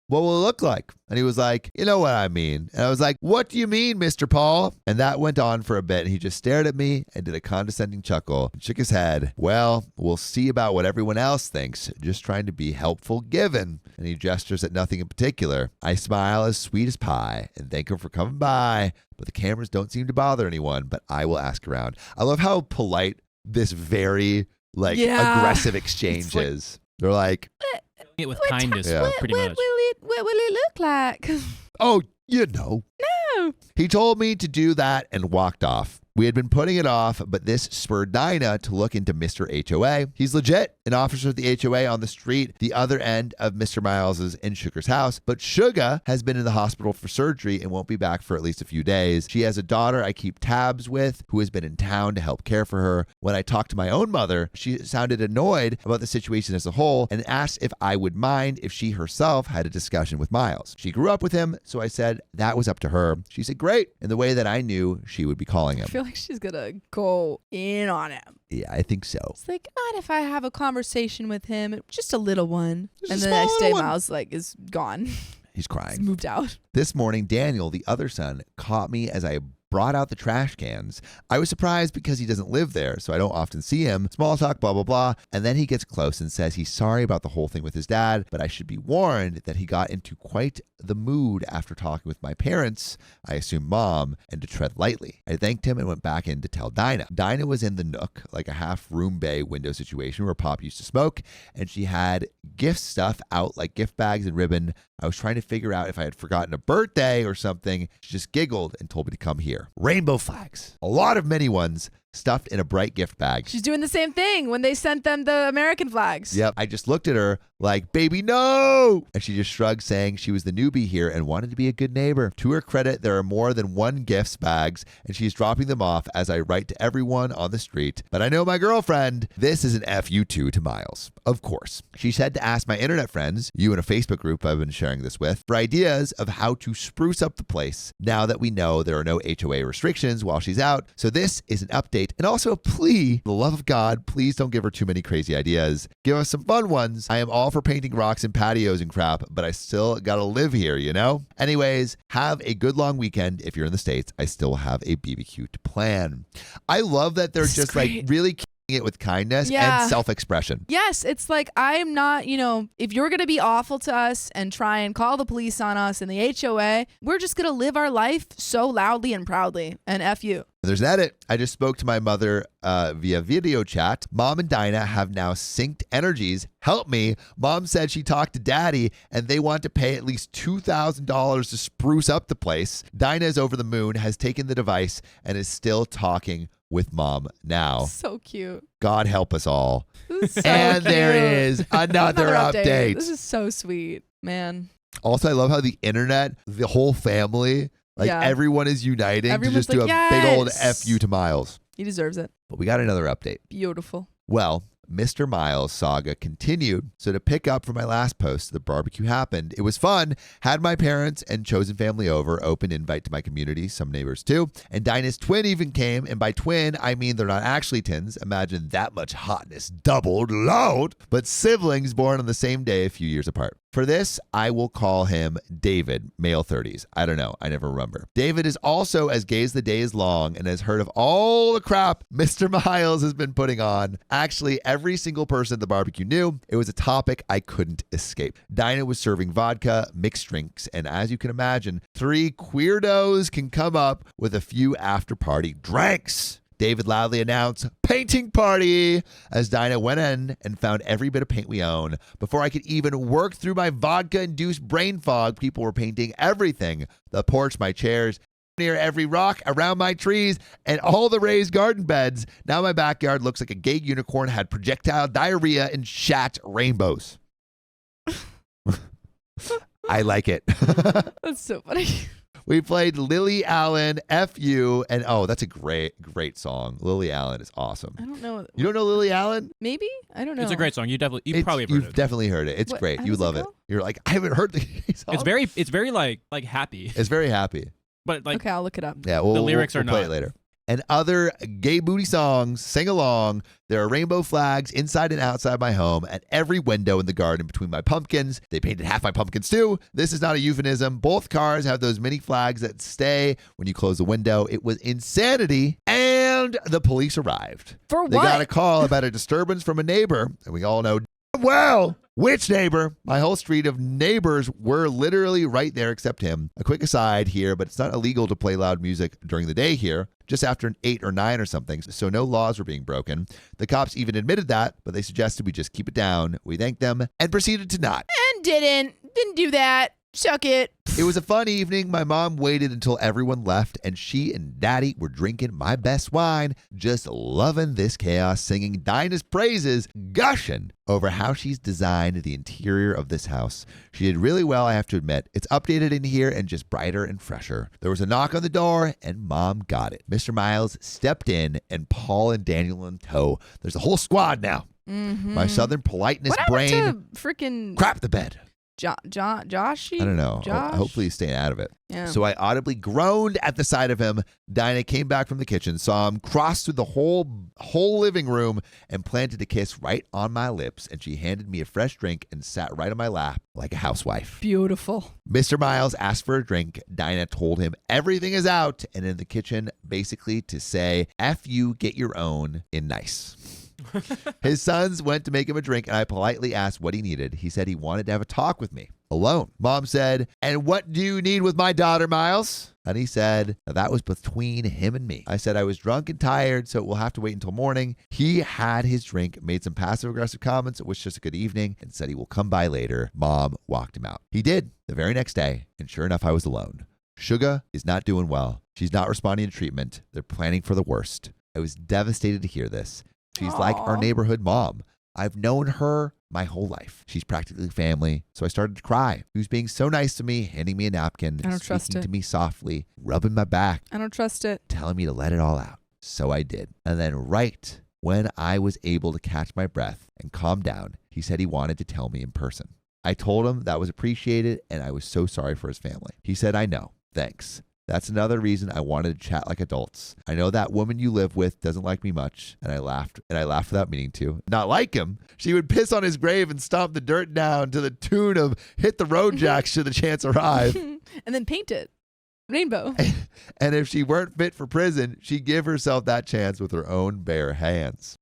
What will it look like? And he was like, you know what I mean. And I was like, what do you mean, Mr. Paul? And that went on for a bit. And he just stared at me and did a condescending chuckle and shook his head. Well, we'll see about what everyone else thinks. Just trying to be helpful given. And he gestures at nothing in particular. I smile as sweet as pie and thank him for coming by. But the cameras don't seem to bother anyone. But I will ask around. I love how polite this very aggressive exchange is. They're like... It with kindness, pretty much. What will it look like? Oh, you know. No. He told me to do that and walked off. We had been putting it off, but this spurred Dinah to look into Mr. HOA. He's legit, an officer of the HOA on the street, the other end of Mr. Miles's and Sugar's house. But Sugar has been in the hospital for surgery and won't be back for at least a few days. She has a daughter I keep tabs with who has been in town to help care for her. When I talked to my own mother, she sounded annoyed about the situation as a whole and asked if I would mind if she herself had a discussion with Miles. She grew up with him, so I said that was up to her. She said great, in the way that I knew she would be calling him. I feel like she's gonna go in on him. Yeah, I think so. It's like, not if I have a conversation with him, just a little one. Just and a the next day, one. Miles is gone. He's crying. He's moved out. This morning, Daniel, the other son, caught me as I brought out the trash cans. I was surprised because he doesn't live there, so I don't often see him. Small talk, blah, blah, blah. And then he gets close and says he's sorry about the whole thing with his dad, but I should be warned that he got into quite the mood after talking with my parents, I assume mom, and to tread lightly. I thanked him and went back in to tell Dinah. Dinah was in the nook, like a half room bay window situation where Pop used to smoke, and she had gift stuff out like gift bags and ribbon. I was trying to figure out if I had forgotten a birthday or something. She just giggled and told me to come here. Rainbow flags. A lot of mini ones stuffed in a bright gift bag. She's doing the same thing when they sent them the American flags. Yep. I just looked at her like, baby, no. And she just shrugged, saying she was the newbie here and wanted to be a good neighbor. To her credit, there are more than one gifts bags, and she's dropping them off as I write to everyone on the street. But I know my girlfriend. This is an FU2 to Miles. Of course. She said to ask my internet friends, you in a Facebook group I've been sharing this with, for ideas of how to spruce up the place now that we know there are no HOA restrictions while she's out. So this is an update and also a plea. For the love of God, please don't give her too many crazy ideas. Give us some fun ones. I am all for painting rocks and patios and crap, but I still gotta live here, you know? Anyways, have a good long weekend. If you're in the States, I still have a BBQ to plan. I love that they're just like really keeping it with kindness and self-expression. Yes, it's like, I'm not, if you're going to be awful to us and try and call the police on us in the HOA, we're just going to live our life so loudly and proudly. And F you. There's that it. I just spoke to my mother via video chat. Mom and Dinah have now synced energies. Help me. Mom said she talked to Daddy and they want to pay at least $2,000 to spruce up the place. Dinah is over the moon, has taken the device, and is still talking with Mom now. So cute. God help us all. This is so and cute. there is another update. This is so sweet, man. Also, I love how the internet, the whole family, everyone is uniting Everyone's to just do like, a big old yes. FU to Miles. He deserves it. But we got another update. Beautiful. Well, Mr. Miles saga continued. So to pick up from my last post, the barbecue happened. It was fun. Had my parents and chosen family over, open invite to my community, some neighbors too. And Dinah's twin even came. And by twin, I mean they're not actually twins. Imagine that much hotness doubled load. But siblings born on the same day a few years apart. For this, I will call him David, male 30s. I don't know. I never remember. David is also as gay as the day is long and has heard of all the crap Mr. Miles has been putting on. Actually, every single person at the barbecue knew it was a topic I couldn't escape. Dinah was serving vodka, mixed drinks, and as you can imagine, 3 queerdos can come up with a few after-party drinks. David loudly announced, painting party, as Dinah went in and found every bit of paint we own. Before I could even work through my vodka-induced brain fog, people were painting everything. The porch, my chairs, near every rock, around my trees, and all the raised garden beds. Now my backyard looks like a gay unicorn had projectile diarrhea and shat rainbows. I like it. That's so funny. We played Lily Allen, F.U., and oh, that's a great song. Lily Allen is awesome. I don't know. You don't know Lily Allen? Maybe? I don't know. It's a great song. You've probably heard it. You've definitely heard it. It's great. How You does it love it. go? You're like, I haven't heard the song. It's very like happy, It's very happy. but like Okay, I'll look it up. Yeah, the lyrics we'll are play not. it later. And other gay booty songs, sing along. There are rainbow flags inside and outside my home at every window in the garden between my pumpkins. They painted half my pumpkins too. This is not a euphemism. Both cars have those mini flags that stay when you close the window. It was insanity. And the police arrived. For what? They got a call about a disturbance from a neighbor. And we all know, well, which neighbor? My whole street of neighbors were literally right there except him. A quick aside here, but it's not illegal to play loud music during the day here, just after an 8 or 9 or something, so no laws were being broken. The cops even admitted that, but they suggested we just keep it down. We thanked them and proceeded to not. And didn't do that. Suck it. It was a fun evening. My mom waited until everyone left, and she and Daddy were drinking my best wine, just loving this chaos, singing Dinah's praises, gushing over how she's designed the interior of this house. She did really well, I have to admit. It's updated in here and just brighter and fresher. There was a knock on the door, and Mom got it. Mr. Miles stepped in, and Paul and Daniel in tow. There's a whole squad now. Mm-hmm. My southern politeness what brain happened to freaking crap the bed. Joshy? I don't know. Josh? Hopefully he's staying out of it. Yeah. So I audibly groaned at the sight of him. Dinah came back from the kitchen, saw him cross through the whole living room and planted a kiss right on my lips. And she handed me a fresh drink and sat right on my lap like a housewife. Beautiful. Mr. Miles asked for a drink. Dinah told him everything is out and in the kitchen basically to say, F you, get your own in nice. His sons went to make him a drink, and I politely asked what he needed. He said he wanted to have a talk with me, alone. Mom said, and what do you need with my daughter, Miles? And he said, that was between him and me. I said I was drunk and tired, so we'll have to wait until morning. He had his drink, made some passive-aggressive comments, wished us a good evening, and said he will come by later. Mom walked him out. He did the very next day, and sure enough, I was alone. Suga is not doing well. She's not responding to treatment. They're planning for the worst. I was devastated to hear this. She's like our neighborhood mom. I've known her my whole life. She's practically family. So I started to cry. She was being so nice to me, handing me a napkin, I don't trust speaking it. to me softly, rubbing my back, I don't trust it. telling me to let it all out. So I did. And then right when I was able to catch my breath and calm down, he said he wanted to tell me in person. I told him that was appreciated and I was so sorry for his family. He said, I know. Thanks. That's another reason I wanted to chat like adults. I know that woman you live with doesn't like me much. And I laughed without meaning to. Not like him. She would piss on his grave and stomp the dirt down to the tune of Hit the Road Jack should the chance arrive. And then paint it. Rainbow. And if she weren't fit for prison, she'd give herself that chance with her own bare hands.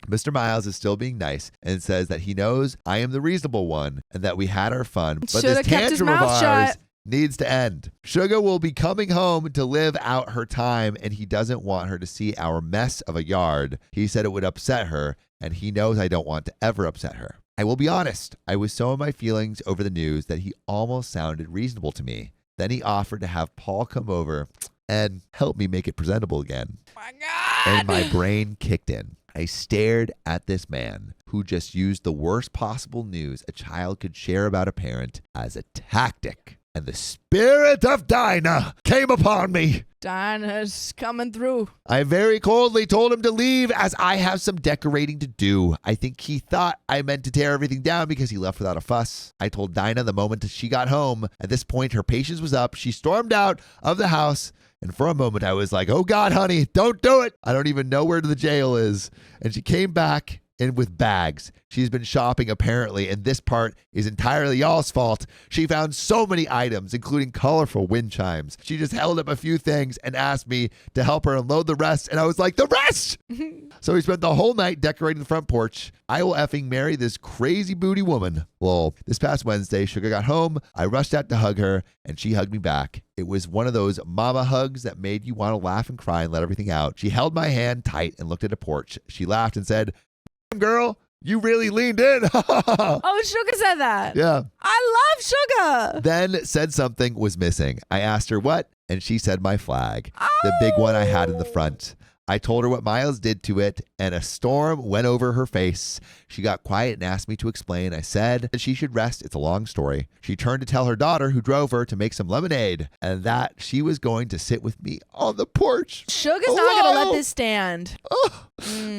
Mr. Miles is still being nice and says that he knows I am the reasonable one and that we had our fun. But Shoulda this kept his tantrum of mouth ours shut. needs to end. Suga will be coming home to live out her time, and he doesn't want her to see our mess of a yard. He said it would upset her, and he knows I don't want to ever upset her. I will be honest, I was so in my feelings over the news that he almost sounded reasonable to me. Then he offered to have Paul come over and help me make it presentable again. My God. And my brain kicked in. I stared at this man who just used the worst possible news a child could share about a parent as a tactic and the spirit of Dinah came upon me. Dinah's coming through. I very coldly told him to leave as I have some decorating to do. I think he thought I meant to tear everything down because he left without a fuss. I told Dinah the moment she got home. At this point, her patience was up. She stormed out of the house. And for a moment, I was like, oh God, honey, don't do it. I don't even know where the jail is. And she came back in with bags. She's been shopping apparently, and this part is entirely y'all's fault. She found so many items, including colorful wind chimes. She just held up a few things and asked me to help her unload the rest, and I was like, the rest! So we spent the whole night decorating the front porch. I will effing marry this crazy booty woman. Lol. This past Wednesday, Sugar got home. I rushed out to hug her, and she hugged me back. It was one of those mama hugs that made you want to laugh and cry and let everything out. She held my hand tight and looked at the porch. She laughed and said, girl, you really leaned in. Oh, Sugar said that. Yeah. I love Sugar. Then said something was missing. I asked her what, and she said my flag, the big one I had in the front. I told her what Miles did to it, and a storm went over her face. She got quiet and asked me to explain. I said that she should rest. It's a long story. She turned to tell her daughter, who drove her, to make some lemonade, and that she was going to sit with me on the porch. Sugar's not going to let this stand. Oh.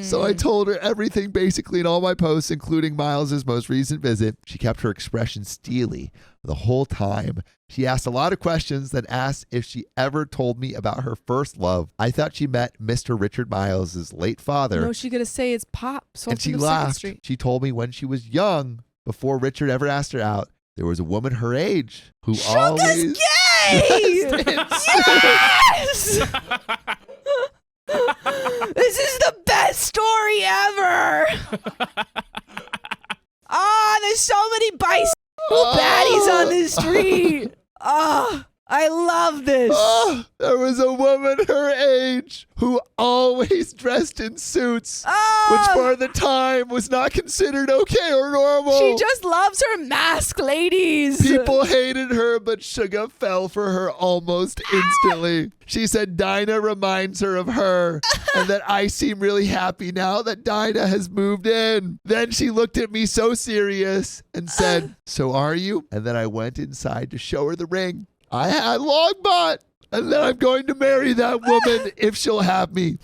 So I told her everything basically in all my posts, including Miles's most recent visit. She kept her expression steely the whole time. She asked a lot of questions, then asked if she ever told me about her first love. I thought she met Mr. Richard Miles's late father. No, she's going to say it's Pop. And she laughed. She told me when she was young, before Richard ever asked her out, there was a woman her age who always... gay! Yes! This is the best story ever! There's so many baddies on this street. I love this. There was a woman her age who always dressed in suits, which for the time was not considered okay or normal. She just loves her masked ladies. People hated her, but Sugar fell for her almost instantly. She said Dinah reminds her of her, and that I seem really happy now that Dinah has moved in. Then she looked at me so serious and said, so are you? And then I went inside to show her the ring I had long bought, and then I'm going to marry that woman if she'll have me.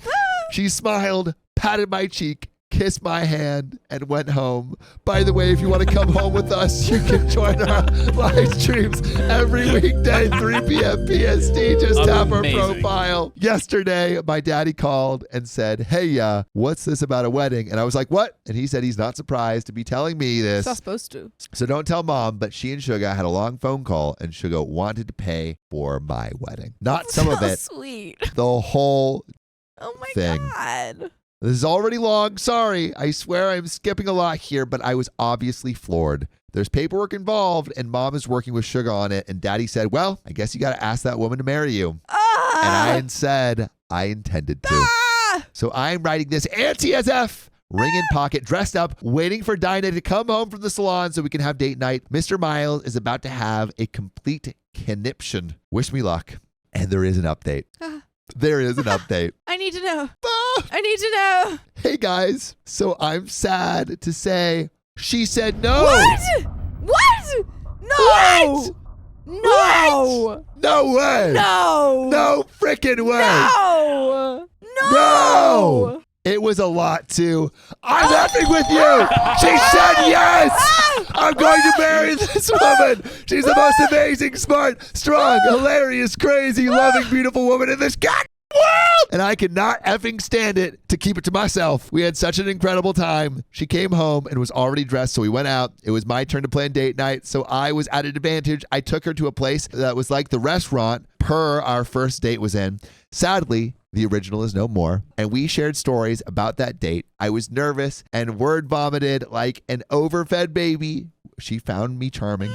She smiled, patted my cheek, kissed my hand, and went home. By the way, if you want to come home with us, you can join our live streams every weekday, 3 p.m. PST. Just tap our profile. Yesterday, my daddy called and said, hey, what's this about a wedding? And I was like, what? And he said he's not surprised to be telling me this. He's not supposed to. So don't tell mom, but she and Sugar had a long phone call, and Sugar wanted to pay for my wedding. Not some of it. Sweet. The whole thing. God. This is already long. Sorry. I swear I'm skipping a lot here, but I was obviously floored. There's paperwork involved, and mom is working with Sugar on it. And daddy said, well, I guess you got to ask that woman to marry you. And I said I intended to. So I'm writing this Auntie as F. Ring in pocket, dressed up, waiting for Dinah to come home from the salon so we can have date night. Mr. Miles is about to have a complete conniption. Wish me luck. And there is an update. There is an update. I need to know. I need to know. Hey, guys. So I'm sad to say she said no. What? No. What? No. What? No way. No. No freaking way. No. No. It was a lot, too. I'm effing with you. She said yes. I'm going to marry this woman. She's the most amazing, smart, strong, hilarious, crazy, loving, beautiful woman in this goddamn world. And I could not effing stand it to keep it to myself. We had such an incredible time. She came home and was already dressed, so we went out. It was my turn to plan date night, so I was at an advantage. I took her to a place that was like the restaurant our first date was in. Sadly, the original is no more, and we shared stories about that date. I was nervous and word vomited like an overfed baby. She found me charming.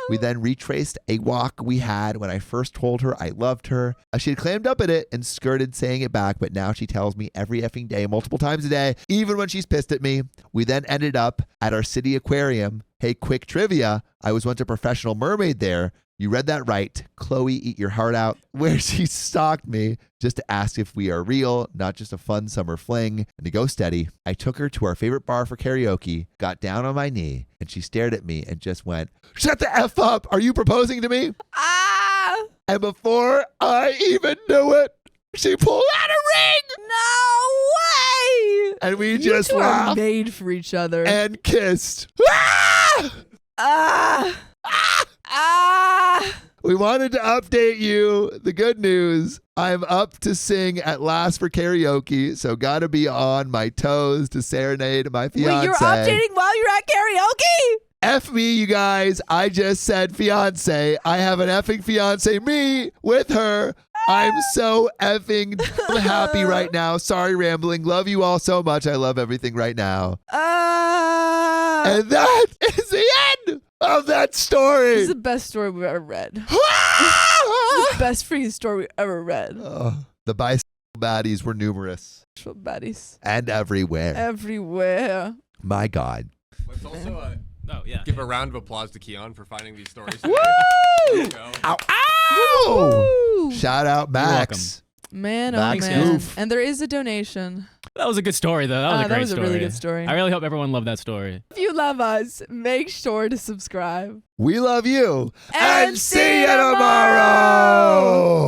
We then retraced a walk we had when I first told her I loved her. She had clammed up at it and skirted saying it back, but now she tells me every effing day, multiple times a day, even when she's pissed at me. We then ended up at our city aquarium. Hey, quick trivia. I was once a professional mermaid there. You read that right. Chloe, eat your heart out, where she stalked me just to ask if we are real, not just a fun summer fling. And to go steady, I took her to our favorite bar for karaoke, got down on my knee, and she stared at me and just went, "Shut the F up. Are you proposing to me?" Ah! And before I even knew it, she pulled out a ring. No way! And we You just two are laughed made for each other. and kissed. Ah! Ah! Ah! Ah! We wanted to update you. The good news, I'm up to sing at last for karaoke, so gotta be on my toes to serenade my fiance. Wait, you're updating while you're at karaoke? F me, you guys. I just said fiance. I have an effing fiance, me, with her. I'm so effing happy right now. Sorry, rambling. Love you all so much. I love everything right now. And that is the end of that story. This is the best story we've ever read. This is the best freaking story we've ever read. The bisexual baddies were numerous. Actual baddies. And everywhere. Everywhere. My God. Let's also give a round of applause to Keon for finding these stories. Woo! There you go. Ow, ow! Woo! Shout out Max. Man, oh Max man. Goof. And there is a donation. That was a good story, though. That was a great story. Really good story. I really hope everyone loved that story. If you love us, make sure to subscribe. We love you. And see you tomorrow.